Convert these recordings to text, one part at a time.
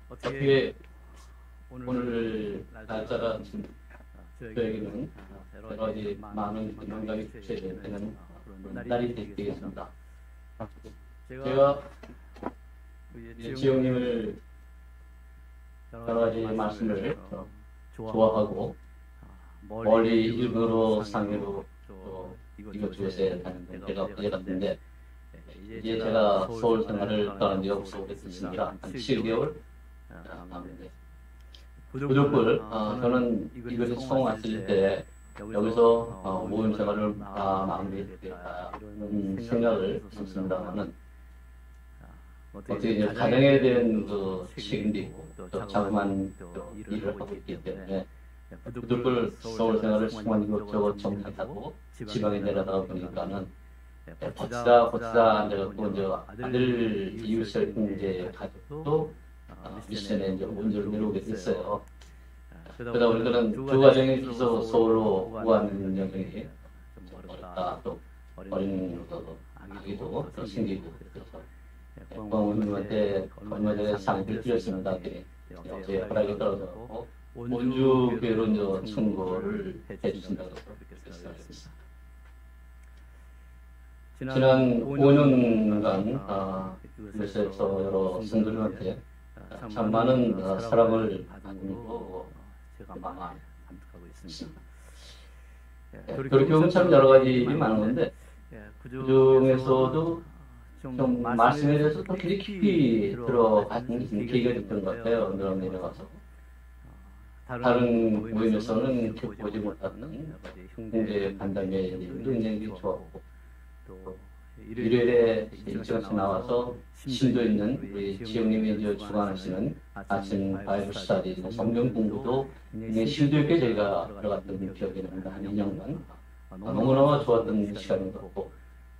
어떻게 오늘 날짜가 지금 저에게는 여러 가지 많은 영감이 주체되는 그런 날이 되겠습니다. 제가 지용님을 여러 가지 말씀을 좋아하고 멀리 일부러 상해로 또 이곳저곳에 다니는 제가 어제 같은데 이제 제가 서울 생활을 떠난 지가 벌써 오래됐습니다. 한 7개월 남았는데 부족불 저는 이것에 처음 왔을 때 여기서 모임 생활을 마무리했다 이런 생각을 했습니다만은 어떻게 이제 가정에 대한 그 책임도 있고 또 자그마한 일을 하고 있기 때문에 부족불 서울 생활을 수많은 이것저것 정착하고 지방에 내려다가 보니까는 버티다 앉아갖고 이제 아들 이웃을 이제 가족도 미션에 이제 온전히 내려오게 됐어요. 그러다 보니까는 두 가정에 있어서 서울로 구하는 여정이 좀 어렵다. 또 어린 아기도 생기고 그래서 공원님한테 얼마 전에 상의를 드렸습니다. 어제 허락이 떨어져서 원주 교회로 이제 청구를 해주신다고 그랬어요. 지난 5년간 이곳에서 여러 성도들한테 참 많은 사랑을 받고 제가 많이 감격하고 있습니다. 그렇게 참 여러 가지 일이 많은 건데 그 중에서도 좀 말씀에 대해서 더 깊이 들어가는 계기가 됐던 것 같아요. 내려가서 다른 모임에서는 겪어보지 못했던 형제 간담회 내용도 굉장히 좋았고 또 일요일에 일찍같이 나와서 심도 있는 우리 지영님이 주관하시는 아침 바이블 스터디 성경 공부도 굉장히 심도 있게 저희가 들어갔던 기억이 납니다. 한 2년간 너무너무 좋았던 시간인 것 같고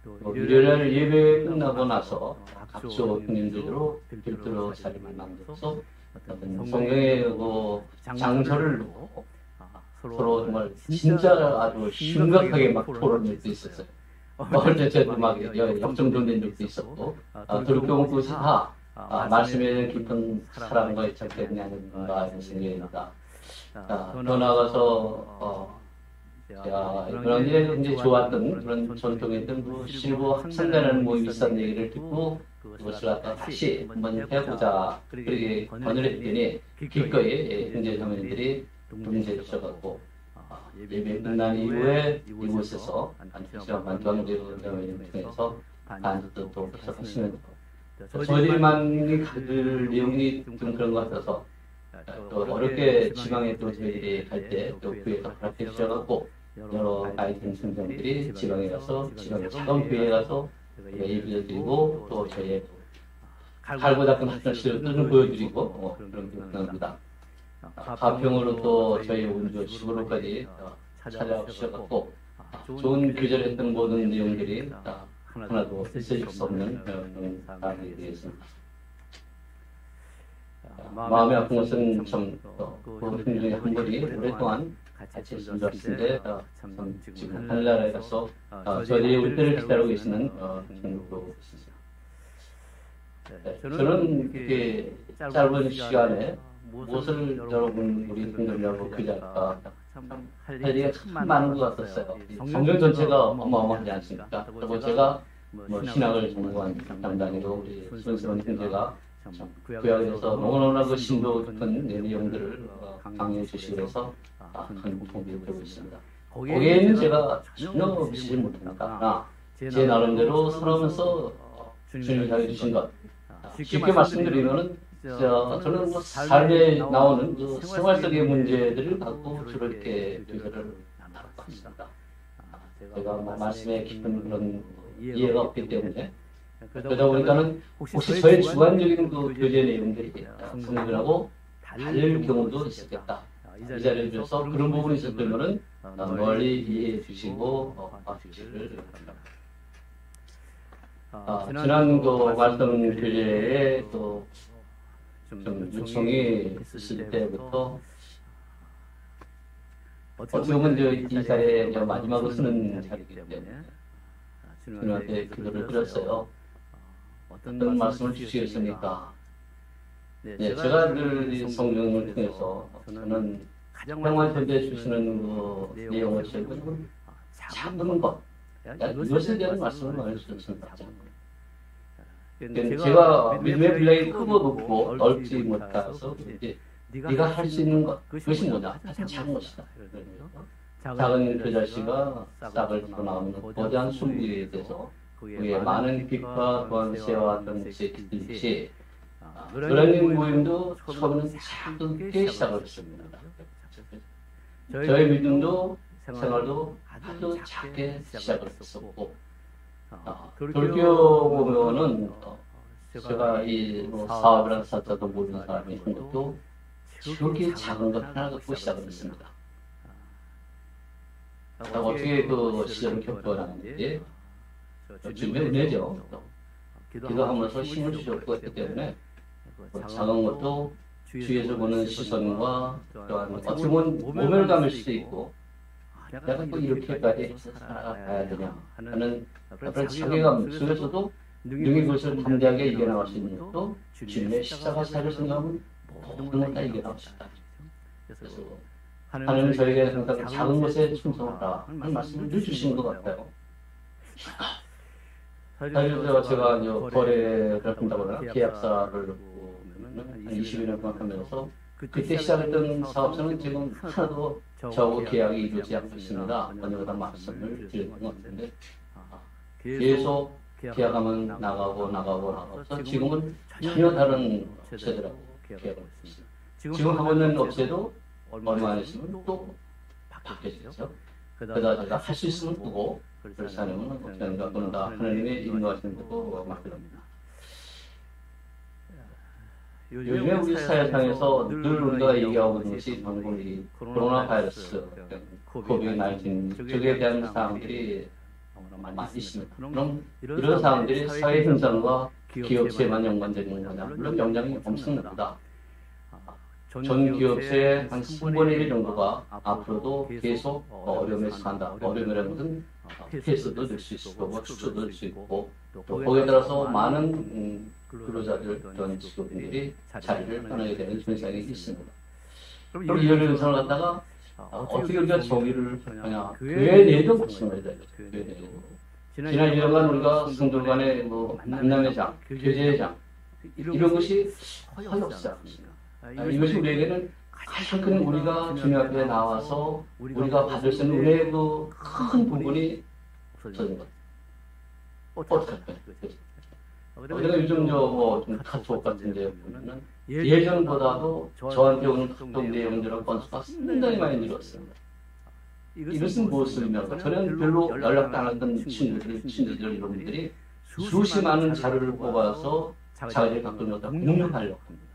또 일요일 예배 끝나고 나서 각조 형님들로 별도로 자리를 만들어서 어떤 성경의 그 장서를 놓고 서로 정말 진짜 아주 심각하게 막 토론할 수 있었어요. 어릴 때 저도 막 역정전된 적도 있었고 돌이켜보면 그것이 다 말씀에 깊은 사랑과 애착 때문이 아닌가 하는 생각이 듭니다. 더 나아가서 그런 일에 굉장히 좋았던 그런 전통했던 그 실버 학생단이라는 모임이 있었던 얘기를 듣고 그것을 갖다 다시 한번 해보자 그렇게 권유를 했더니 기꺼이 형제 자매들이 동의해 주셔갖고 예배 끝난 이후에 이곳에서 시간만 경제자매를 통해서 반주도 또 계속하시는 저희들만이 가질 내용이 좀 그런 것 같아서 또 어렵게 지방에 또 저희들이 갈 때 또 교회가 허락해 주셔갖고 여러 아이들 선생님들이 지방에 가서 지방의 작은 교회에 가서 예배를 드리고 또 저희의 갈고 닦은 하나씩을 보여드리고 그런 기억납니다. 가평으로 또 저희 원주 시골로까지 찾아오셔갖고 좋은 교제를 했던 모든 내용들이 하나도 잊어질 수 없는 그런 사람이 되겠습니다. 마음이 아픈 것은 참 그 중에 한 분이 오랫동안 같이 있는 줄 알았는데 지금 하늘나라에 가서 저희들이 올 때를 기다리고 계시는 친구도 있습니다. 저는 이렇게 짧은 시간에 무엇을 여러분 우리 분들하고 교제할까 할 얘기가 참 많은 것 같았어요. 성경 전체가 어마어마하지 않습니까? 그리고 제가 신학을 전공한 담당이고 우리 손수원 형제가 구약에서 너무너무나 그 심도 깊은 내용들을 강의해 주시고 해서 큰 도움이 되고 있습니다. 거기에는 제가 전혀 미치지 못하니까 제 나름대로 살아오면서 주님이 잘해주신 것 쉽게 말씀드리면은 저는 뭐 삶에 나오는 그 생활 속의 문제들을 갖고 주로 이렇게 교제를 나누고 있습니다. 제가 뭐 말씀에 깊은 그런 이해가 없기 때문에 그러다 보니까는 혹시 저의 주관적인 그 교제 내용들이 성경하고 다를 경우도 있었겠다. 이 자리에 주셔서 그런 부분이 있었다면은 멀리 이해해 주시고 봐주시기를 바랍니다. 지난 그 말씀 교제에 또 좀 요청이 있을 때부터 어떻게 보면 이 자리에 마지막으로 쓰는 자리이기 때문에 주님한테 기도를 드렸어요. 어떤 말씀을 주시겠습니까? 네, 제가 늘 이 성경을 통해서 저는 평화 현대 주시는 그 내용을 책은 작은 것, 이것에 대한 말씀을 많이 주셨습니다. 제가 믿음의 분량이 크고 높고 넓지 못해서 네가 할 수 있는 것, 그것이 뭐냐? 가장 작은 것이다. 작은 겨자씨가 싹을 드러나오는 거대한 숭비에 대해서 그의 많은 빛과 권세와 정치에 기듯이 노량진 모임도 처음에는 작게 시작을 했습니다. 저의 믿음도 생활도 아주 작게 시작을 했었고 돌교 보면은 제가 이 사업이라는 사자도 모르는 사람이 한 것도 저렇게 작은 것 하나 갖고 시작을 했습니다. 어떻게 그 시절을 겪어나는지 주님의 은혜죠. 기도하면서 힘을 주셨고 했기 때문에 작은 것도 주위에서 보는 시선과 또한 어떻게 보면 모멸감일 수도 있고 내가 또 이렇게까지 살아가야 되냐 하는 그런 자괴감 속에서도 능히 그것을 담대하게 이겨나갈 수 있는 것도 주님의 십자가 사를 생각하면 모든 걸 다 이겨나갈 수 있다. 그래서 하나님은 저에게 항상 작은 것에 충성하라 하는 말씀을 늘 주시는 것 같아요. 사실 제가 거래를 한다거나 계약사를 한 20년 동안 하면서 그때 시작했던 사업소는 지금 하나도 저하고 계약이 이루어지지 않고 있습니다. 언제보다 말씀을 드리는 것 같은데 계속 계약하면 나가서 지금은 전혀 다른 업체들하고 계약을 했습니다. 지금 하고 있는 업체도 얼마 안 있으면 또 바뀌어지죠. 그러다 제가 할 수 있으면 끄고 그래서 하나님은 어떻게 하는가 그런다. 하나님의 인도하시는 것도 맡깁니다. 요즘에 우리 사회상에서 늘 우리가 얘기하고 있는 것이 바로 이 코로나 바이러스, 코비드-19 저기에 대한 사항들이 많이 있습니다. 그럼 이런 사항들이 사회 현상과 기업체에만 연관되는 거냐? 물론 영향이 엄청납니다. 전 기업체의 한 10분의 1 정도가 앞으로도 계속 어려움에 처한다. 어려움이라는 것은 폐쇄도 될 수 있고 축소도 될 수 있고 또 거기에 따라서 많은 근로자들 또는 직업인들이 자리를 떠나게 되는 현상이 있습니다. 그럼 이런 현상을 갖다가 어떻게 우리가 정의를 하냐? 교회 내에도 마찬가지다. 지난 1년간 우리가 성도 간의 만남의 장, 교제의 장 이런 것이 거의 없지 않습니까? 이것이 우리에게는 가장 큰 우리가 주님 앞에 나와서 우리가 받을 수 있는 은혜의 그 큰 부분이 없어진 것 같아요. 어떻게 할까요? 제가 요즘 좀 카톡 같은 데 보면은 예전보다도 저한테 오는 카톡 내용들하고 건수가 상당히 많이 늘었습니다. 이것은 무엇을 의미할까? 저는 별로 연락도 안 했던 친구들 이런 분들이 수십 많은 자료를 뽑아서 자기들이 갖고 있는 것을 공유하려고 합니다.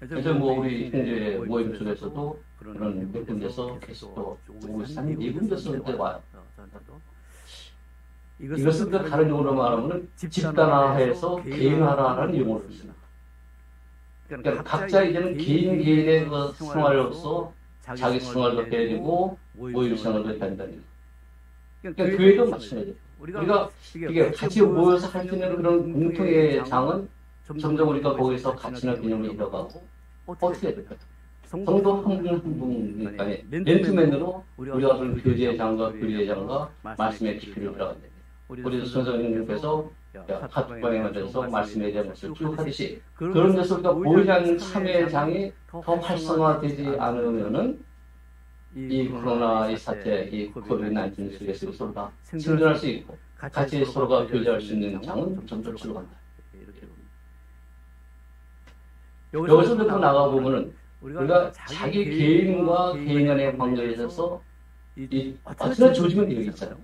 그래서 우리 현재 모임 속에서도 그런 몇 군데서 계속 또 오고 있어요. 한 4군데서 그때 와요. 이것은 그 다른 용어로 말하면 집단화해서 개인화라는 용어를 씁니다. 그러니까 각자 이제는 개인의 그 생활로서 자기 생활도 해야 되고 모임 생활도 해야 된다는 거예요. 그러니까 교회도 마찬가지예요. 우리가 이게 같이 모여서 할 수 있는 그런 공통의 장은 점점 우리가 거기서 가치나 개념을 잃어가고 어떻게 해야 될까요? 성도 한 분 한 분이니까 맨투맨으로 우리가 그런 교제의 장과 교리의 장과 말씀의 깊이를 들어가야 돼요. 우리 선생님께서 카톡방에 만들어서 말씀에 대한 것을 쭉 하듯이 그런 데서 우리가 보이지 참여의 장이 더 활성화되지 않으면은 이 코로나의 사태, 이 코비드-19 속에서 서로가 생존할 수 있고 같이 서로가 교제할 수 있는 장은 점점 줄어간다. 여기서 또 나가보면은 우리가 자기 개인과 개인 간의 관계에 있어서 어쩌나 조직은 되어 있잖아요.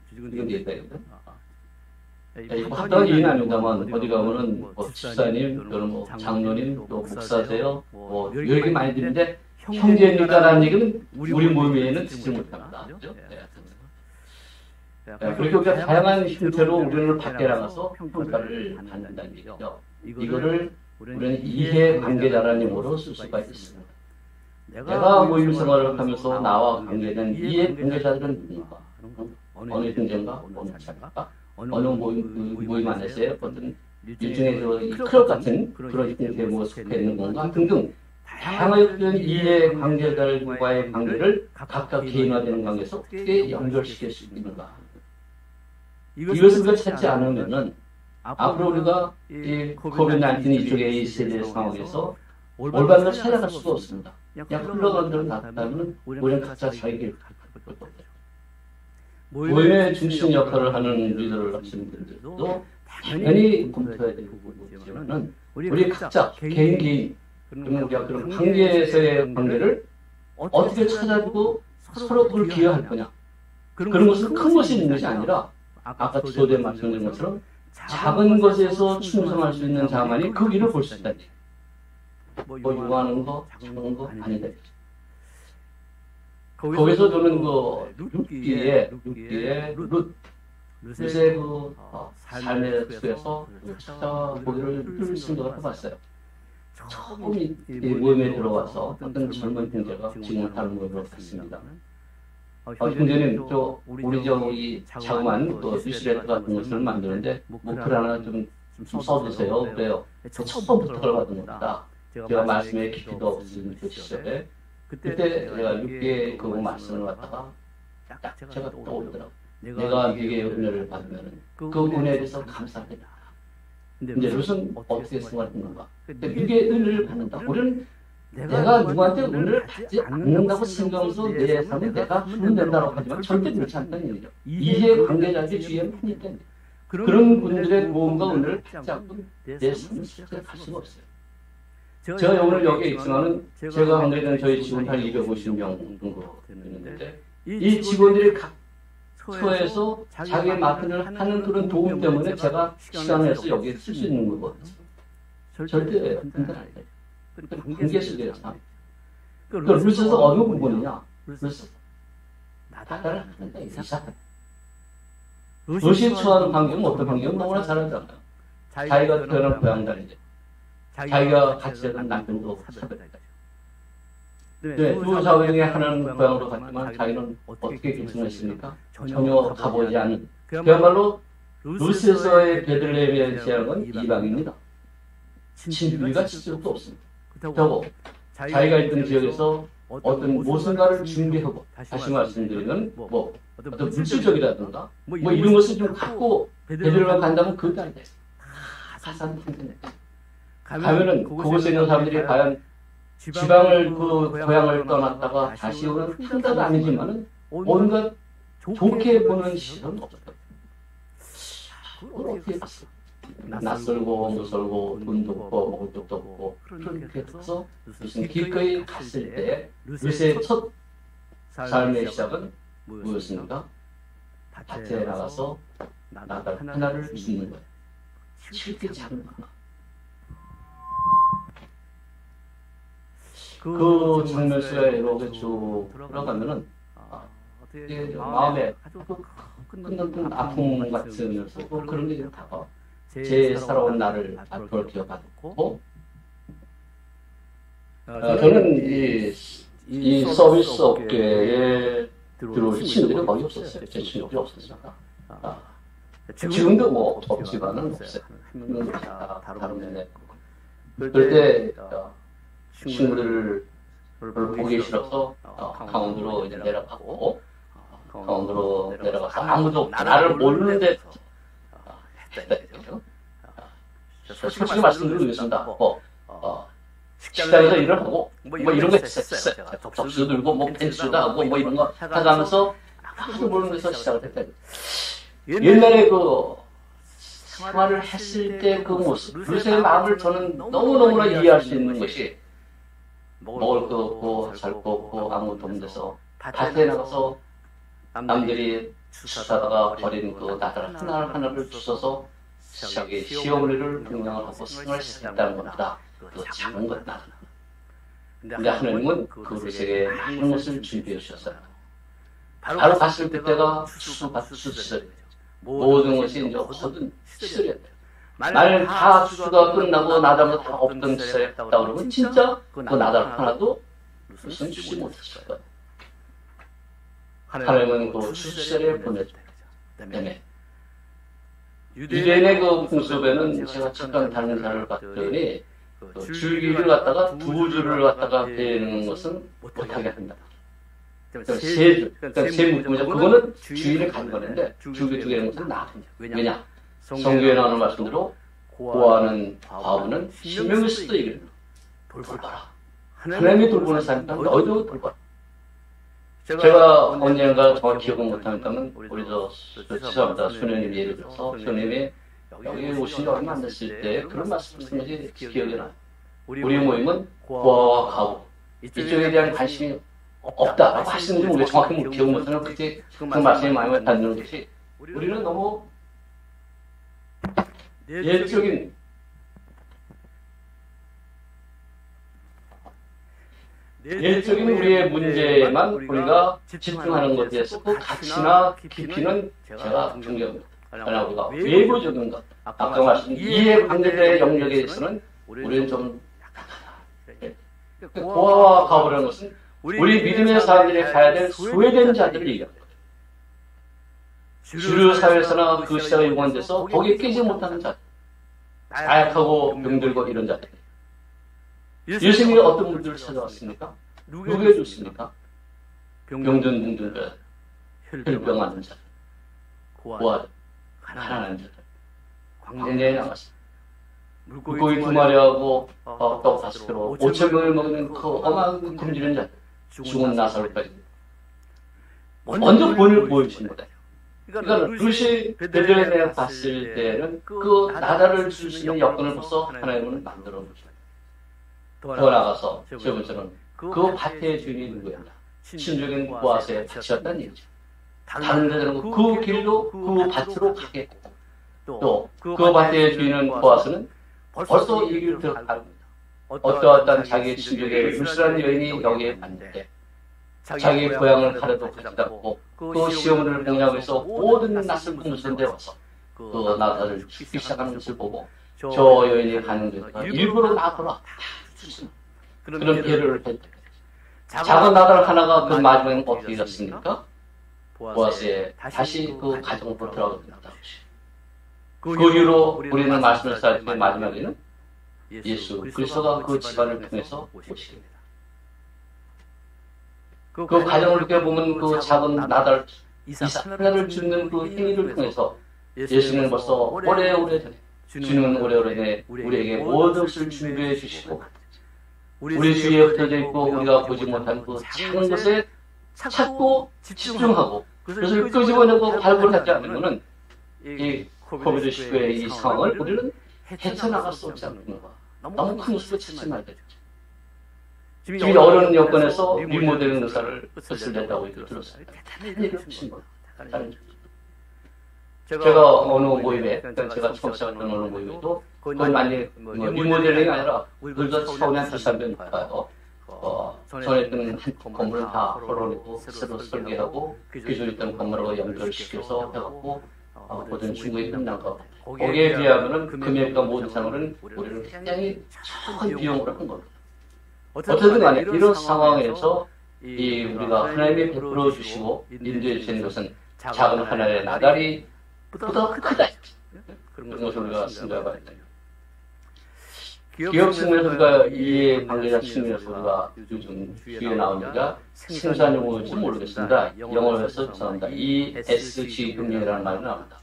조직은 되어 있다. 확실한 얘기는 아닙니다만 어디 가면은 집사님 또는 장로님 또 목사세요 얘기 많이 듣는데 형제입니까라는 얘기는 우리 모임에는 듣지 못합니다. 그렇게 우리가 다양한 형태로 우리는 밖에 나가서 평가를 받는다는 얘기죠. 이거를 우리는 이해 관계자라는 용어로 쓸 수가 있습니다. 내가 모임 생활을 하면서 나와 관계된 이해 관계자들은 누군가? 어느 형제인가? 어느 자가? 어느 모임 안에서의 어떤 일종의 이 클럽 같은 그런 형태의 속해 있는 건가 등등 다양한 이해 관계들과의 관계를 각각 개인화되는 관계에서 어떻게 연결시킬 수 있는가. 이것을 우리가 찾지 않으면은 앞으로 우리가 이 코비드-19 이쪽에 이 세대 상황에서 올바른 걸 찾아갈 수가 없습니다. 그냥 흘러가는 대로 놔두면 우리는 각자 자기 길을 갈 겁니다. 모임의 중심 역할을 하는 리더를 하시는 분들도 당연히 검토해야 되는 부분이지만은 우리 각자 개인 그러면 우리가 그런 관계에서의 관계를 어떻게 찾아주고 서로 그걸 기여할 거냐. 그런 것은 큰 것이 있는 것이 아니라 아까 조대 말씀드린 것처럼 작은 것에서 충성할 수 있는 자만이 그 일을 볼 수 있다. 뭐 요구하는 거, 작은 거 아니다. 거기서 저는 룻기의 룻의 삶의 속에서 찾아보기를 생각을 해봤어요. 처음 이 모임에 들어와서 어떤 젊은 형제가 지금 다른 모임으로 갔습니다. 형제님, 우리 자그마한 뉴스레터 같은 것을 만드는데 글 하나 좀 써주세요. 그래요. 처음 부탁을 받은 겁니다. 제가 말씀에 깊이도 없는 그 시절에 그때 제가 6개 그 말씀을 갖다가 딱 제가 떠오르더라고요. 내가 네게 은혜를 받으면 그 은혜에 대해서 감사합니다. 이제 룻은 어떻게 생각하는 건가? 네게 은혜를 받는다. 우리는 내가 누구한테 은혜를 받지 않는다고 생각하면서 내 삶을 내가 하면 된다고 하지만 절대 그렇지 않다는 얘기죠. 이해 관계자들이 주위에 많이 있다는 얘기죠. 그런 분들의 도움과 은혜를 받지 않고 내 삶을 시작할 수가 없어요. 제가 오늘 여기에 있지만은 제가 관계된 저희 직원 한 250명 정도 되는데 이 직원들이 각 처에서 자기의 맡은 하는 그런 도움 때문에 제가 시간을 내서 여기에 쓸 수 있는 거거든요. 절대 힘든 아니다. 관계 속에서. 그러니까 룻에서 어느 부분이냐? 룻에서 나다를 하는다. 이상하다. 룻이 처하는 환경은 어떤 환경은 너무나 잘 알잖아요. 자기가 태어난 고향단이죠. 자기가 같이 되던 남편도 사별했다. 네, 두 자녀 중에 하나는 고향으로 갔지만 자기는 어떻게 결정했습니까? 전혀 가보지 않은. 그야말로 룻에서의 베들레헴의 지향은 이방입니다. 친구가 실제로도 없습니다. 그렇다고 자기가 있던 지역에서 어떤 무엇인가를 준비하고 다시 말씀드리면 어떤 물질적이라든가 이런 것을 좀 갖고 베들레헴에 간다면 그것도 안 돼요. 다 사산한데 가면은 그곳에 있는 사람들이 과연 지방을 그 고향을 떠났다가 다시 오는 한가도 아니지만은 온갖 좋게 보는 시선은 없어요. 그걸 어떻게 봤어? 낯설고 무설고 돈도 없고 먹을 것도 없고 그렇게 해서 무슨 기꺼이 갔을 때 룻의 첫 삶의 시작은 뭐였습니까? 밭에 나가서 나달 하나를 주는 거예요. 쉽게 작은 거. 그 장면 속에 이렇게 쭉 들어가면은 마음에 끝없는 아픔 같으면서 그런 게 다가 제 살아온 나를 앞으로 기억하고 저는 이 서비스 업계에 들어올 친구들이 거의 없었어요. 제 친구들이 없었습니다. 지금도 뭐 없지만은 없어요. 다 다른데 그럴 때 친구들을 보기 싫어서 강원도로 이제 내려가고 강원도로 내려가서 아무도 나를 모르는데 솔직히 말씀드리겠습니다. 식당에서 일을 하고 이런 거 했어요. 접시 들고 벤치도 하고 이런 거 하면서 아무도 모르는 데서 시작을 했다. 옛날에 그 생활을 했을 때 그 모습, 룻의 마음을 저는 너무너무나 이해할 수 있는 것이 먹을 거 없고 살 거 없고 아무것도 없는 데서 밭에 나가서 남들이 주사다가 버린 그 나달 하나를 주워서 자기 시어머니를 공양을 하고 생활을 시작했다는 겁니다. 그 작은 것 나는. 근데 하나님은 그 룻에게 많은 것을 준비해 주셨어요. 바로 갔을 때가 추수밭 시절이죠. 모든 것이 이제 허든 시절이었대요. 만약 다 추수가 끝나고 나달도 다 없던 시절이었다 그러면 진짜 그 나달 하나도 무슨 주지 못했을 거예요. 하나님은 그 추수 시절에 보내줬기 때문에 유대인의 그 풍습에는 제가 잠깐 다른 사람을 봤더니 그 줄기를 갖다가 두 줄을 갖다가 베는 것은 못하게 한다. 세 줄, 그러니까 세 묶음이죠. 그거는 주인이 가는 건데 줄기 두 개는 것은 나. 왜냐? 성경에 나오는 말씀대로 고아는 과부는 신명을 쓰도 얘기를 돌봐라. 하나님이 돌보는 사람이니까 너희도 돌봐라. 제가 언젠가 정확히 기억을 못하니까는 우리 죄송합니다. 수녀님 예를 들어서 수녀님이 여기 오신 지 얼마 안 됐을 때 그런 말씀을 하신 것이 기억이 나요. 우리 모임은 고아와 과부 이쪽에 대한 관심이 없다라고 하시는지 우리가 정확히 기억 못하는 그때 그 말씀이 많이 닿는 것이 우리는 너무 예적인 우리의 문제에만 우리가 집중하는 것에 대해서 그 가치나 깊이는 제가 존경합니다. 그러나 우리가 외부적인 것, 아까 말씀 이해관계자의 영역에 대해서는 우리는 좀 약하다. 고아와 과부라는 것은 우리 믿음의 사람들이 가야 될 소외된 자들을 얘기합니다. 주류 사회에서나 그 시대가 요구돼서 거기에 끼지 못하는 자들, 나약하고 병들고 이런 자들. 예수님이 어떤 분들을 찾아왔습니까? 누구에 줬습니까? 병든 분들, 혈병하는 자들, 고아, 가난한 자들, 광야에 나갔습니다. 물고기 2마리하고 떡 5개로 5,000명을 먹는 그 어마어마한 굶주린 자들, 죽은 나사로까지. 먼저 본을 보여주신 거다. 그러니까 루시 베들레헴에 갔을 때는 그 나라를 줄 수 있는 여건을 벌써 하나님은 만들어 놓으셨다. 더 나가서 세 번째는 그 밭의 주인이 누구였나? 신적인 고아세의 밭이었다는 얘기죠. 다른 데들은 그 길로 그 밭으로 가겠고 또 그 밭의 주인은 고아스는 벌써 이 길을 들어갑니다. 어떠한 자기의 친족의 불순한 여인이 여기에 왔는데 자기 고향을 가려도 가지도 않고 그 시어머니를 공략해서 모든 낯을 끊으신 데 와서 그 나사를 죽기 시작하는 것을 보고 저 여인이 가는 데가 일부러 나더라. 그런 기회를 했다. 작은 나달 하나가 그 마지막에 어떻게 됐습니까? 보아스에 다시 그 가정으로 들어갑니다. 그 이후로 우리는 말씀을 할 때 마지막에는 예수 그리스도가 그 집안을 통해서 오시게 됩니다. 그 가정을 이렇게 보면 그 작은 나달 이삭 하나를 주는 그 행위를 통해서 예수는 벌써 오래오래 전에 주는 오래오래 우리에게 모든 것을 준비해 주시고 우리 주위에 흩어져 있고 우리가 보지 못한 그 작은 것에 찾고 집중하고 그것을 끄집어내고 발굴하지 않는 것은 이 코비드19의 이 상황을 우리는 헤쳐나갈 수 없지 않는가. 너무 큰 것으로 찾지 말아야 되죠. 지금 어려운 여건에서 리모델링 의사를 뜻을 냈다고 얘기를 들었어요. 대단한 일을 하신 거예요. 제가 어느 모임에, 제가 처음 시작했던 어느 모임에도 거의 많이 리모델링이 아니라 우리가 처음에 한 2-3년 가요. 전에 있던 한 건물을 다 헐어내고 새로 설계하고 기존에 있던 건물하고 연결시켜서 해갖고 모든 중국에 끝난 거. 거기에 비하면은 금액과 모든 상황은 우리는 굉장히 큰 비용으로 한 겁니다. 어쨌든 간에 이런 상황에서 이 우리가 하나님이 베풀어 주시고 인도해 주시는 것은 작은 하나의 나달이 보다 크다. 그런 것을 우리가 생각해봐야 돼요. 기업 측면에서 우리가 이해 관계자 측면에서 우리가 요즘 주위에 나오니까 생산 용어인지 모르겠습니다. 영어에서 죄송합니다. ESG 금융이라는 말이 나옵니다.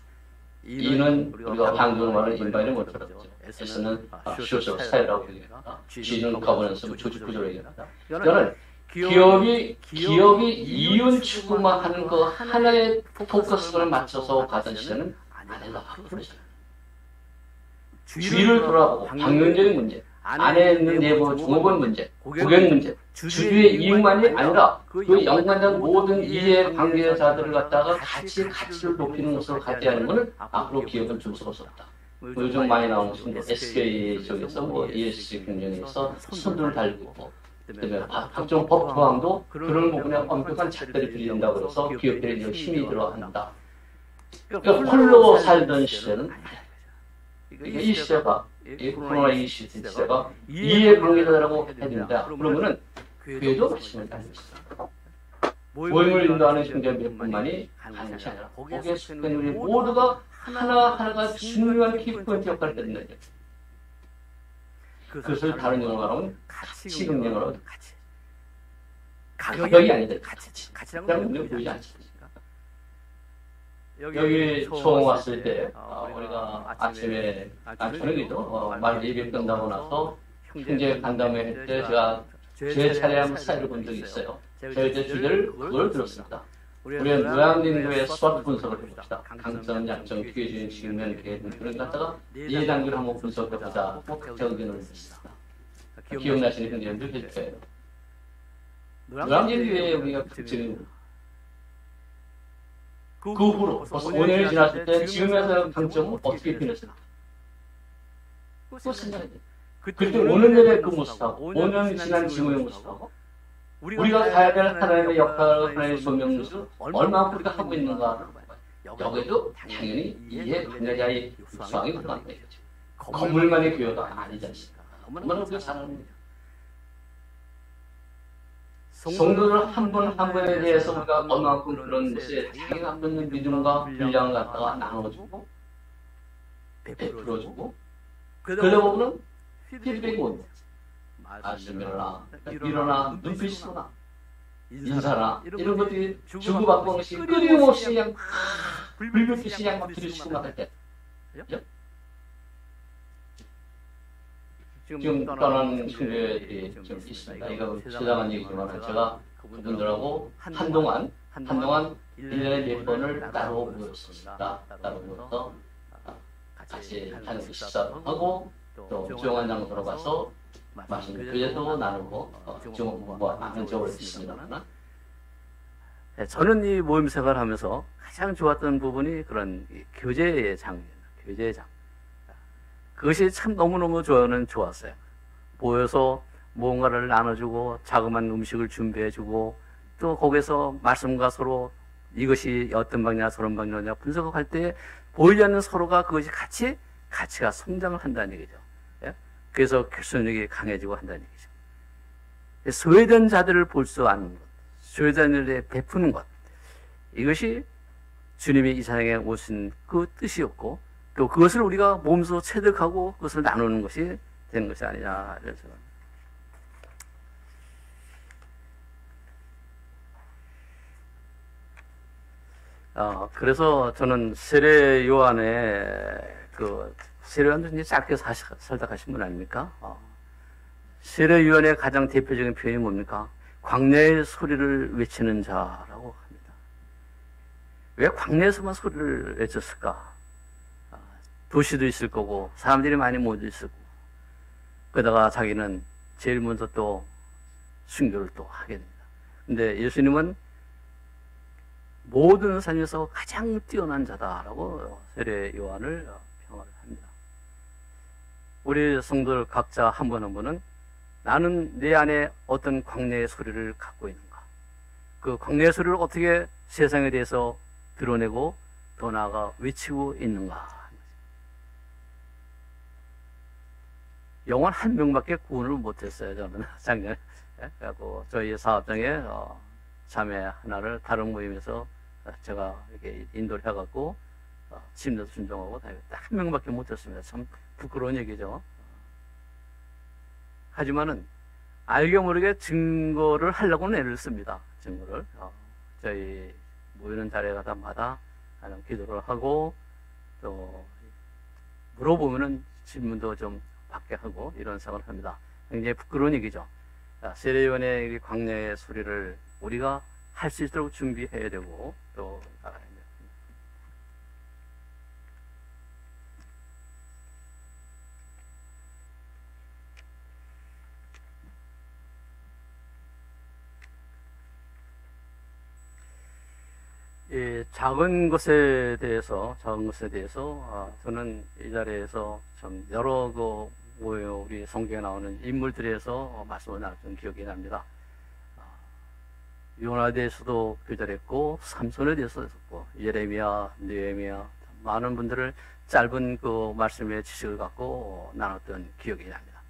E는 우리가 방금 말하는 인바이를 못 들었죠. S는 social 사회라고 얘기합니다. G는 가버넌스 조직 구조를 얘기합니다. 저는 기업이 이윤 추구만 하는 그 하나의 포커스를 맞춰서 가던 시대는 아내가 바꾸잖아요. 주위를 돌아보고 방면적인 문제, 안에 있는 내부 종업원 문제, 고객 문제, 주주의 이익만이 아니라 그 연관된 모든 이해 관계자들을 갖다가 가치를 높이는 것으로 가지 않으면 앞으로 기업은 줄 수가 없다. 요즘 많이 나오는 것은 SK 쪽에서 ESG 경쟁에서 선두를 달리고 있고 그다음에 각종 법 조항도 그런 부분에 엄격한 잣대를 들이댄다고 해서 기업들이 힘이 들어간다. 그러니까 홀로 살던 시대는 이 시대가 이 코로나 이 시대가 이해 관계자라고 해야 된다. 그러면은 교회도 말씀을 달리고 있어요. 모임을 인도하는 형제들뿐만이 가는 것이 아니라 거기에 속한 우리 모두가 하나하나가 중요한 키포인트 역할을 했는데 그것을 다른 영어로 하면 가치금 영어로 가격이 아니다. 가치라는 우리가 보이지 않습니까? 여기 처음 왔을 때 우리가 아침에 저녁에도 말 예배 끝나고 나서 형제 간담회 할 때 제가 제 차례 한번 사회를 본 적이 있어요. 저희 때 주제를 그걸 들었습니다. 우리는 노양진교의 수학 분석을 해봅시다. 강점, 약점, 기회주의, 측면, 계획 그런 거 갖다가 2단계로 한번 분석해보자. 꼭 각자 의견을 냈습니다. 기억나시는 형제님들 계실 거예요. 노양진교회 우리가 특징이 그 후로 벌써 5년이 지났을 때 지금에서 강점은 어떻게 변했을까? 그거 생각해야 돼. 그때 5년 전에 그 모습하고 5년 지난 지금의 모습하고 우리가 가야 될 하나님의 역할을 하나님의 소명을 얼마나 우리가 하고 있는가. 여기도 당연히 이해 관여자의 수학이 들어간다 이거죠. 건물만의 교회가 아니지 않습니까? 얼마나 우리가 잘하는 거죠. 성도들 한 분 한 분에 대해서 우리가 얼마만큼 그런 것에 자기가 갖는 믿음과 분량을 갖다가 나눠주고 베풀어주고 그러다 보면 피드백이 옵니다. 말씀이나 일어나 눈빛이나 인사나 이런 것들이 주고받고 것이 끊임없이 그냥 불빛이 그냥 막 들이치고 막 할 때 지금 떠나는 친구들이 좀 있습니다. 이거 지나간 얘기지만 제가 그분들하고 한동안 1년에 몇 번을 따로 모였습니다. 따로 모여서 같이 하는 식사도 하고 또 조용한 장소로 가서 맛있는 교제도 나누고 좀 많은 적을 있습니다만 저는 이 모임 생활을 하면서 가장 좋았던 부분이 그런 교제의 장면이에요. 교제의 장. 그것이 참 너무너무 저는 좋았어요. 모여서 뭔가를 나눠주고 자그마한 음식을 준비해주고 또 거기서 말씀과 서로 이것이 어떤 방향이냐 저런 방향이냐 분석할 때 보이지 않는 서로가 그것이 가치가 성장을 한다는 얘기죠. 예? 그래서 결속력이 강해지고 한다는 얘기죠. 소외된 자들을 볼 수 아는 것, 소외된 자들에 베푸는 것, 이것이 주님이 이 세상에 오신 그 뜻이었고 또 그것을 우리가 몸소 체득하고 그것을 나누는 것이 되는 것이 아니냐 이런 생각입니다. 그래서 저는 세례 요한의 세례 요한도 이제 짧게 살다 가신 분 아닙니까? 세례 요한의 가장 대표적인 표현이 뭡니까? 광야의 소리를 외치는 자라고 합니다. 왜 광야에서만 소리를 외쳤을까? 도시도 있을 거고 사람들이 많이 모여 있을 거고 그러다가 자기는 제일 먼저 또 순교를 또 하게 됩니다. 근데 예수님은 모든 삶에서 가장 뛰어난 자다라고 세례 요한을 평을 합니다. 우리 성도들 각자 한 분 한 분은 나는 내 안에 어떤 광야의 소리를 갖고 있는가, 그 광야의 소리를 어떻게 세상에 대해서 드러내고 더 나아가 외치고 있는가. 영혼 한 명밖에 구원을 못했어요. 저는 작년에. 그래갖고 저희 사업장에 자매 하나를 다른 모임에서 제가 이렇게 인도를 해갖고 침례도 순종하고 딱 한 명밖에 못했습니다. 참 부끄러운 얘기죠. 하지만은 알게 모르게 증거를 하려고는 애를 씁니다. 증거를 저희 모이는 자리에 가다마다 기도를 하고 또 물어보면은 질문도 좀 받게 하고 이런 생각을 합니다. 굉장히 부끄러운 얘기죠. 세례요한의 광야의 소리를 우리가 할 수 있도록 준비해야 되고 또 나가야 됩니다. 이 작은 것에 대해서 저는 이 자리에서 참 여러 우리 성경에 나오는 인물들에서 말씀을 나눴던 기억이 납니다. 요나에 대해서도 교절했고 삼손에 대해서도 했고 예레미야, 느헤미야 많은 분들을 짧은 그 말씀의 지식을 갖고 나눴던 기억이 납니다.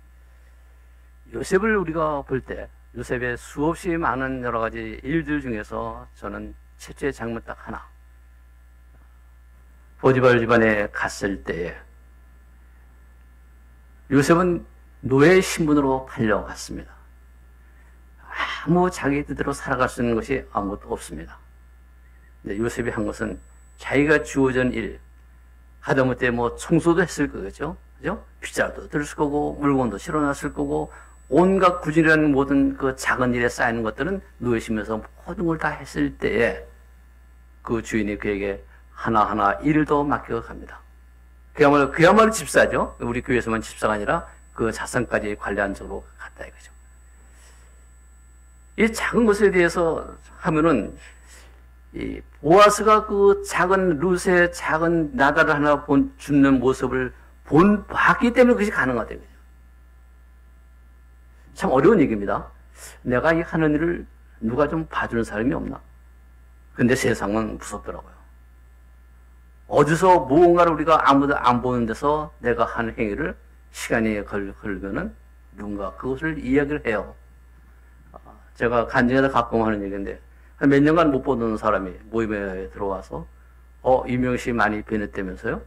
요셉을 우리가 볼 때 요셉의 수없이 많은 여러 가지 일들 중에서 저는 최초의 장면 딱 하나, 보디발 집안에 갔을 때에 요셉은 노예 신분으로 팔려갔습니다. 아무 자기 뜻대로 살아갈 수 있는 것이 아무것도 없습니다. 요셉이 한 것은 자기가 주어진 일, 하다못해 뭐 청소도 했을 거겠죠? 그죠? 빗자루도 들을 거고, 물건도 실어놨을 거고, 온갖 구질이라는 모든 그 작은 일에 쌓이는 것들은 노예시면서 모든 걸 다 했을 때에 그 주인이 그에게 하나하나 일을 더 맡겨갑니다. 그야말로 집사죠. 우리 교회에서만 집사가 아니라 그 자산까지 관리한 적으로 갔다 이거죠. 이 작은 것에 대해서 하면은 이 보아스가 그 작은 룻의 작은 나다를 하나 줍는 모습을 봤기 때문에 그것이 가능하대요. 참 어려운 얘기입니다. 내가 이 하는 일을 누가 좀 봐주는 사람이 없나? 근데 세상은 무섭더라고요. 어디서 무언가를 우리가 아무도 안 보는 데서 내가 하는 행위를 시간이 걸리면은 누군가 그것을 이야기를 해요. 제가 간증에서 가끔 하는 얘기인데, 한 몇 년간 못 보던 사람이 모임에 들어와서, 이명희 씨 많이 변했다면서요?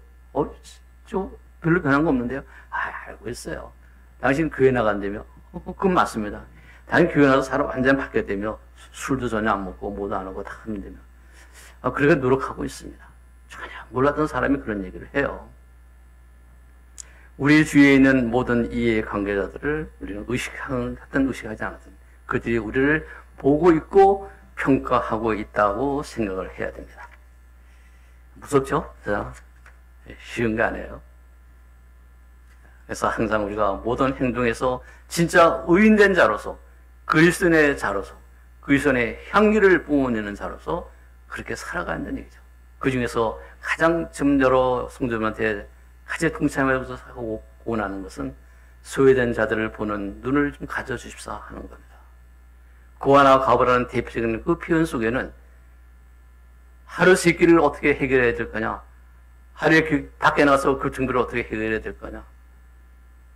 저 별로 변한 거 없는데요? 알고 있어요. 당신 교회 나간다며? 그건 맞습니다. 당신 교회 나가서 사람 완전히 바뀌었다며? 술도 전혀 안 먹고, 뭐도 안 하고 다 하는다며? 그렇게 노력하고 있습니다. 전혀 몰랐던 사람이 그런 얘기를 해요. 우리 주위에 있는 모든 이해 관계자들을 우리는 의식하지 않았던 그들이 우리를 보고 있고 평가하고 있다고 생각을 해야 됩니다. 무섭죠? 쉬운 게 아니에요. 그래서 항상 우리가 모든 행동에서 진짜 의인된 자로서, 그리스도의 자로서, 그리스도의 향기를 뿜어내는 자로서 그렇게 살아가야 한다는 얘기죠. 그 중에서 가장 지금 여러 성도들한테 같이 동참해서 하고 원하는 것은 소외된 자들을 보는 눈을 좀 가져주십사 하는 겁니다. 고아나 과부라는 대표적인 그 표현 속에는 하루 세 끼를 어떻게 해결해야 될 거냐, 하루에 밖에 나가서 그 증거를 어떻게 해결해야 될 거냐,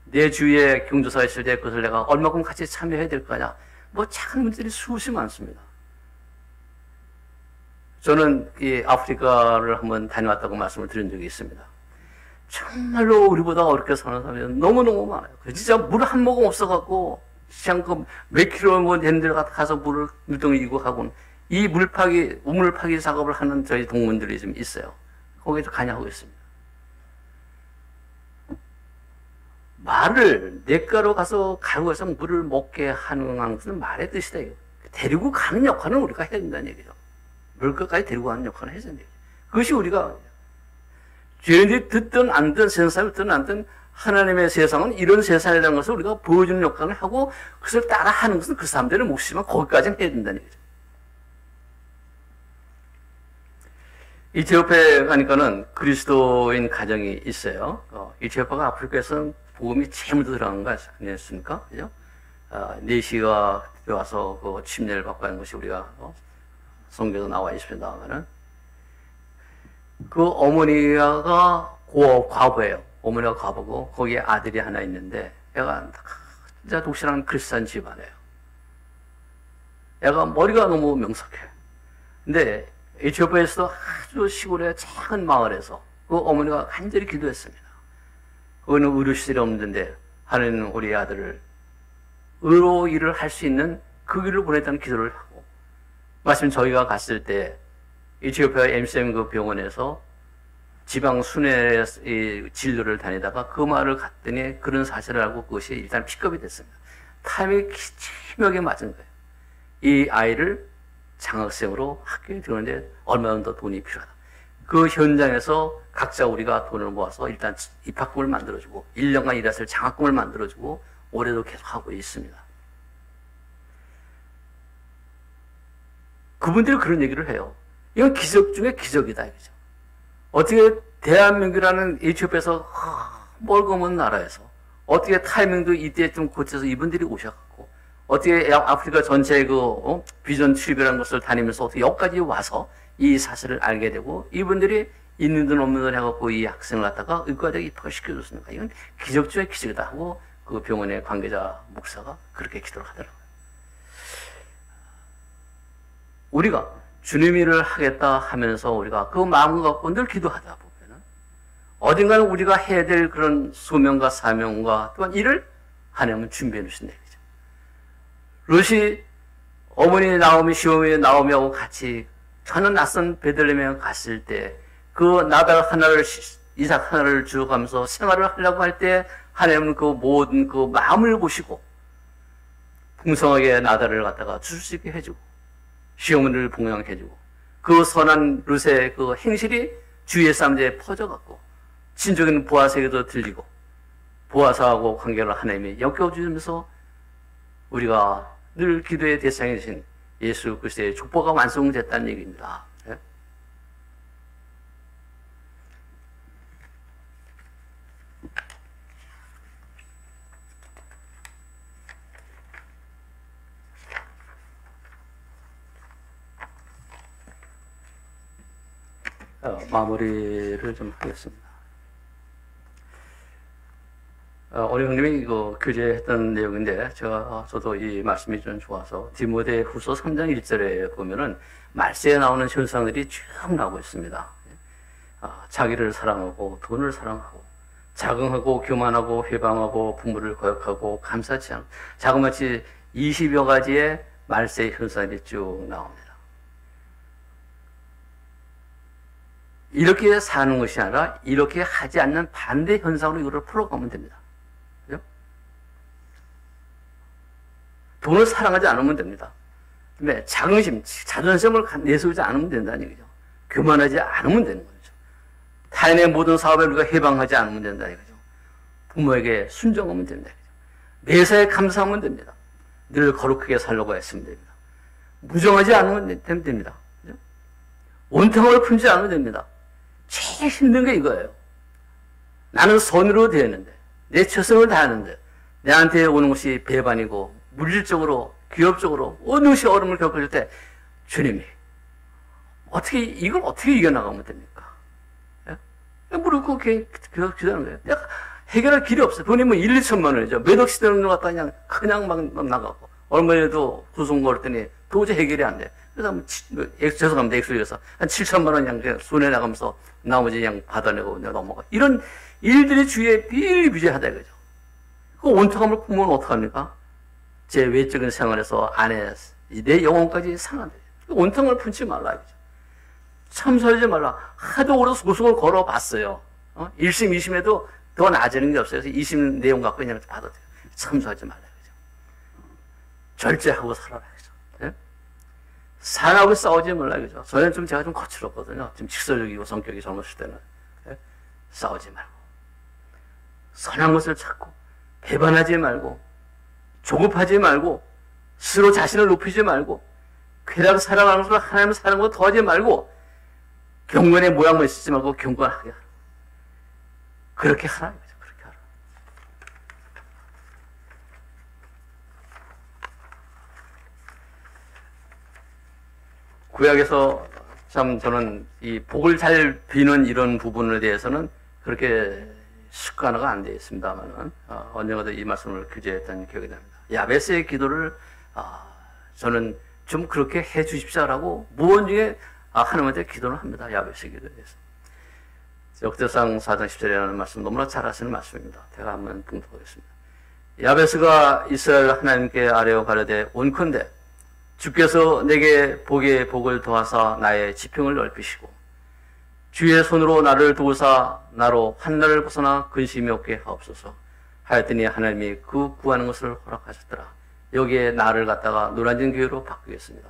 내 주위에 경조사 있을 때 그것을 내가 얼마큼 같이 참여해야 될 거냐, 뭐 작은 문제들이 수없이 많습니다. 저는 이 아프리카를 한번 다녀왔다고 말씀을 드린 적이 있습니다. 정말로 우리보다 어렵게 사는 사람이 너무너무 많아요. 진짜 물 한 모금 없어갖고, 그냥 몇 킬로 뭐 되는 데 가서 물을 물동이 이고 하고는 이 우물 파기 작업을 하는 저희 동문들이 좀 있어요. 거기서 간여하고 있습니다. 말을 냇가로 가서 가루에서 물을 먹게 하는 것은 말의 뜻이다. 데리고 가는 역할은 우리가 해야 된다는 얘기죠. 물가까지 데리고 가는 역할을 해야 된다는 얘기죠. 그것이 우리가 죄인들이 듣든 안 듣든 세상 사람이 듣든 안 듣든 하나님의 세상은 이런 세상이라는 것을 우리가 보여주는 역할을 하고 그것을 따라 하는 것은 그 사람들의 몫이지만 거기까지는 해야 된다는 얘기죠. 이티오피아에 가니까는 그리스도인 가정이 있어요. 이티오피아가 아프리카에서는 복음이 제일 먼저 들어간 거 아니었습니까? 그죠? 4시가 와서 그 침례를 받고 하는 것이 우리가 성경에도 나와 있습니다만은 그 어머니가 과부예요. 어머니가 과부고 거기에 아들이 하나 있는데 애가 진짜 독실한 크리스찬 집안이에요. 애가 머리가 너무 명석해. 근데 에티오피아에서도 아주 시골의 작은 마을에서 그 어머니가 간절히 기도했습니다. 거기는 의료시설이 없는데 하나님은 우리 아들을 의로 일을 할 수 있는 그 길로 보냈다는 기도를 하고, 마침 저희가 갔을 때 에티오피아 MCM 그 병원에서 지방 순회 진료를 다니다가 그 마을을 갔더니 그런 사실을 알고 그것이 일단 픽업이 됐습니다. 타이밍이奇妙하게 맞은 거예요. 이 아이를 장학생으로 학교에 들어오는데 얼마나 더 돈이 필요하다. 그 현장에서 각자 우리가 돈을 모아서 일단 입학금을 만들어주고 1년간 일했을 장학금을 만들어주고 올해도 계속 하고 있습니다. 그분들이 그런 얘기를 해요. 이건 기적 중에 기적이다 이거죠. 어떻게 대한민국이라는 에티오피아에서 멀거먼 나라에서 어떻게 타이밍도 이때 좀 고쳐서 이분들이 오셔갖고 어떻게 아프리카 전체의 그 비전 트립이라는 것을 다니면서 어떻게 여기까지 와서 이 사실을 알게 되고 이분들이 있는 돈 없는 돈 해갖고 이 학생을 갖다가 의과대학에 입학을 시켜줬습니까? 이건 기적 중에 기적이다 하고 그 병원의 관계자 목사가 그렇게 기도를 하더라고요. 우리가 주님 일을 하겠다 하면서 우리가 그 마음을 갖고 늘 기도하다 보면은 어딘가는 우리가 해야 될 그런 소명과 사명과 또한 일을 하나님은 준비해 놓으신다. 롯이 어머니 나오미, 시어머니 나오미하고 같이 저는 낯선 베들레헴에 갔을 때 그 나달 하나를, 이삭 하나를 주어가면서 생활을 하려고 할 때 하나님은 그 모든 그 마음을 보시고 풍성하게 나달을 갖다가 줄 수 있게 해주고 시어머니를 봉양해주고 그 선한 롯의 그 행실이 주위의 사람들에 퍼져갖고 친족인 보아스에게도 들리고 보아스하고 관계를 하나님이 엮여주면서 우리가 늘 기도의 대상이 되신 예수 그리스도의 족보가 완성됐다는 얘기입니다. 네? 마무리를 좀 하겠습니다. 오늘 형님이 이거 교제했던 내용인데 저도 이 말씀이 좀 좋아서 디모데 후서 3장 1절에 보면은 말세에 나오는 현상들이 쭉 나오고 있습니다. 자기를 사랑하고 돈을 사랑하고 자긍하고 교만하고 회방하고 부모를 거역하고 감사치 않고 자그마치 20여 가지의 말세 현상들이 쭉 나옵니다. 이렇게 사는 것이 아니라 이렇게 하지 않는 반대 현상으로 이거를 풀어가면 됩니다. 그죠? 돈을 사랑하지 않으면 됩니다. 근데 자긍심, 자존심을 내세우지 않으면 된다는 얘기죠. 교만하지 않으면 되는 거죠. 타인의 모든 사업에 우리가 해방하지 않으면 된다는 거죠. 부모에게 순종하면 된다. 매사에 감사하면 됩니다. 늘 거룩하게 살려고 했으면 됩니다. 무정하지 않으면 됩니다. 그죠? 온탕을 품지 않으면 됩니다. 제일 힘든 게 이거예요. 나는 선으로 되었는데, 내 최선을 다하는데, 내한테 오는 것이 배반이고, 물질적으로, 기업적으로, 어느 것이 어려움을 겪을 때, 주님이, 이걸 어떻게 이겨나가면 됩니까? 예? 무릎 꿇고 기도하는 거예요. 내가 해결할 길이 없어요. 돈이 뭐 1, 2천만 원이죠. 몇 억씩 되는 것 같다 그냥 막 나가고, 얼마 전에도 구송 걸었더니 도저히 해결이 안 돼. 그래서 죄송합니다. 액수에서 한 7천만 원 그냥 손에 나가면서 나머지 그냥 받아내고 넘어가. 이런 일들이 주위에 비일비재하다 이거죠. 그 온통함을 품으면 어떡합니까? 제 외적인 생활에서 내 영혼까지 상한다. 온통을 품지 말라 이거죠. 참소하지 말라. 하도 오래 소송을 걸어봤어요. 1심, 2심에도 더 나아지는 게 없어요. 그래서 2심 내용 갖고 그냥 받아도 돼요. 참소하지 말라 이거죠. 절제하고 살아라 이거죠. 네? 사람하고 싸우지 말라 이거죠. 저는 제가 좀 거칠었거든요. 좀 직설적이고 성격이 젊었을 때는. 네? 싸우지 말고. 선한 것을 찾고, 배반하지 말고, 조급하지 말고, 스스로 자신을 높이지 말고, 쾌락 사랑하는 것을 하나님을 사랑하는 것을 더하지 말고, 경건의 모양만 쓰지 말고 경건하게 하라. 그렇게 하라 이거죠. 그렇게 하라. 구약에서 참 저는 이 복을 잘 비는 이런 부분에 대해서는 그렇게 습관화가 안 되어 있습니다만은 언젠가도 이 말씀을 교제했던 기억이 납니다. 야베스의 기도를 저는 좀 그렇게 해 주십시오라고 무언 중에 하나님한테 기도를 합니다. 야베스의 기도에 대해서. 역대상 4장 10절이라는 말씀 너무나 잘 아시는 말씀입니다. 제가 한번 봉독하겠습니다. 야베스가 이스라엘 하나님께 아뢰어 가로되 온컨대 주께서 내게 복에 복을 더하사 나의 지평을 넓히시고 주의 손으로 나를 도우사 나로 한나를 벗어나 근심이 없게 하옵소서 하였더니 하나님이 그 구하는 것을 허락하셨더라. 여기에 나를 갖다가 노란진 교회로 바꾸겠습니다.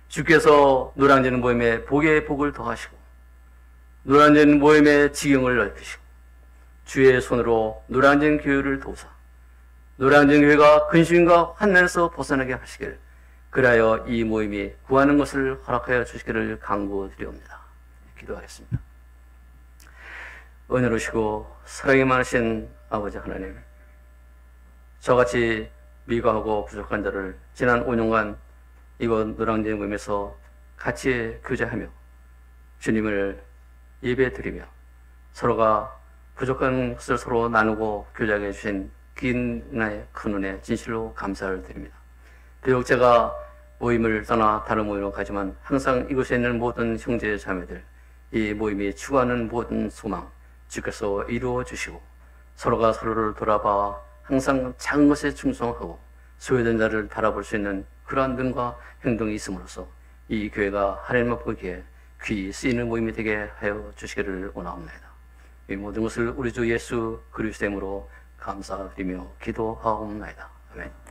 주께서 노란진 모임에 복에 복을 더하시고 노란진 모임의 지경을 넓히시고 주의 손으로 노란진 교회를 도우사 노란진 교회가 근심과 환난에서 벗어나게 하시길 그리하여 이 모임이 구하는 것을 허락하여 주시기를 간구드리옵니다. 기도하겠습니다. 은혜로우시고 사랑이 많으신 아버지 하나님, 저같이 미가하고 부족한 자를 지난 5년간 이곳 노량진 모임에서 같이 교제하며 주님을 예배드리며 서로가 부족한 것을 서로 나누고 교제하게 해주신 긴 은혜의 큰 은혜 진실로 감사를 드립니다. 비록 제가 모임을 떠나 다른 모임으로 가지만 항상 이곳에 있는 모든 형제 자매들, 이 모임이 추구하는 모든 소망, 주께서 이루어 주시고 서로가 서로를 돌아봐 항상 작은 것에 충성하고 소외된 자를 바라볼 수 있는 그러한 눈과 행동이 있음으로써 이 교회가 하나님을 보기에 귀히 쓰이는 모임이 되게 하여 주시기를 원하옵나이다. 이 모든 것을 우리 주 예수 그리스도 이름으로 감사드리며 기도하옵나이다. 아멘.